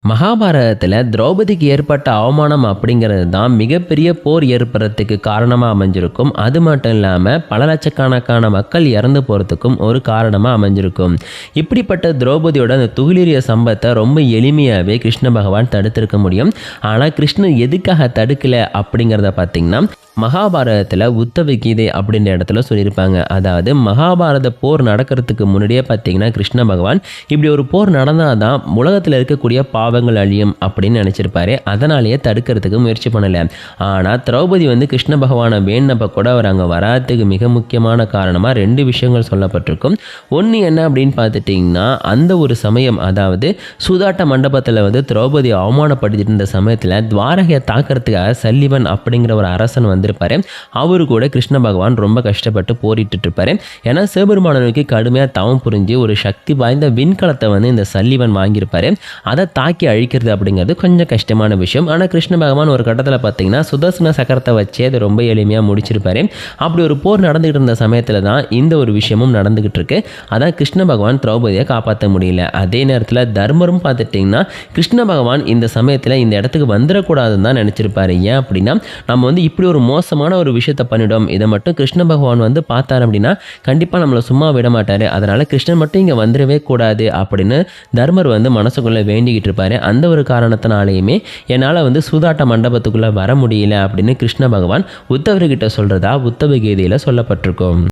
மகாபாரதத்தில் திரௌபதிக்கு ஏற்பட்ட அவமானம் அப்படிங்கிறது தான் மிகப்பெரிய போர் ஏற்படுறதுக்கு காரணமாக அமைஞ்சிருக்கும். அது மட்டும் இல்லாமல் பல லட்சக்கணக்கான மக்கள் இறந்து போகிறதுக்கும் ஒரு காரணமாக அமைஞ்சிருக்கும். இப்படிப்பட்ட திரௌபதியோட அந்த துகிலீரிய சம்பத்தை ரொம்ப எளிமையாகவே கிருஷ்ண பகவான் தடுத்திருக்க முடியும். ஆனால் கிருஷ்ணன் எதுக்காக தடுக்கலை அப்படிங்கிறத பார்த்திங்கன்னா மகாபாரதத்தில் உத்தவ கீதை அப்படின்ற இடத்துல சொல்லியிருப்பாங்க. அதாவது மகாபாரத போர் நடக்கிறதுக்கு முன்னாடியே பார்த்தீங்கன்னா கிருஷ்ண பகவான் இப்படி ஒரு போர் நடந்தால் தான் உலகத்தில் இருக்கக்கூடிய பாவங்கள் அழியும் அப்படின்னு நினச்சிருப்பாரு. அதனாலேயே தடுக்கிறதுக்கு முயற்சி பண்ணலை. ஆனால் திரௌபதி கிருஷ்ண பகவானை வேணப்ப கூட அவர் அங்கே வராதுக்கு மிக முக்கியமான காரணமாக 2 விஷயங்கள் சொல்லப்பட்டிருக்கும். ஒன்று என்ன அப்படின்னு பார்த்துட்டிங்கன்னா, அந்த ஒரு சமயம், அதாவது சூதாட்ட மண்டபத்தில் திரௌபதி அவமானப்படுத்திட்டு இருந்த சமயத்தில் துவாரகையை தாக்கிறதுக்காக சல்லிவன் அப்படிங்கிற ஒரு அரசன் இருப்பாரு. அவரு கூட கிருஷ்ண பகவான் ரொம்ப கஷ்டப்பட்டு போரிட்டு இருப்பாரு. ஏன்னா சிவபெருமானனுக்கு கடுமையாக தவம் புரிஞ்சு ஒரு சக்தி வாய்ந்த விண்கலத்தை இந்த சல்லிவன் வாங்கியிருப்பாரு. அதை தாக்கி அழிக்கிறது அப்படிங்கிறது கொஞ்சம் கஷ்டமான விஷயம். ஆனால் கிருஷ்ண பகவான் ஒரு கட்டத்தில் பார்த்தீங்கன்னா சுதர்சன சக்கரத்தை வச்சு அதை ரொம்ப எளிமையாக முடிச்சிருப்பாரு. அப்படி ஒரு போர் நடந்துகிட்டு இருந்த சமயத்தில் தான் இந்த ஒரு விஷயமும் நடந்துகிட்டு இருக்கு. அதான் கிருஷ்ண பகவான் திரௌபதியை காப்பாற்ற முடியல. அதே நேரத்தில் தர்மரும் பார்த்துட்டிங்கன்னா கிருஷ்ண பகவான் இந்த சமயத்தில் இந்த இடத்துக்கு வந்துடக்கூடாதுன்னு தான் நினச்சிருப்பாரு. ஏன் அப்படின்னா, நம்ம இப்படி ஒரு மோசமான ஒரு விஷயத்தை பண்ணிடும், இதை மட்டும் கிருஷ்ண பகவான் பார்த்தார் அப்படின்னா கண்டிப்பாக நம்மளை சும்மா விட மாட்டார். அதனால் கிருஷ்ணன் மட்டும் இங்கே வந்துடவே கூடாது அப்படின்னு தர்மர் மனசுக்குள்ளே வேண்டிக்கிட்டு இருப்பார். அந்த ஒரு காரணத்தினாலேயுமே என்னால் சூதாட்ட மண்டபத்துக்குள்ளே வர முடியல அப்படின்னு கிருஷ்ண பகவான் உத்தவர்கிட்ட சொல்கிறதா உத்தவ கீதையில் சொல்லப்பட்டிருக்கும்.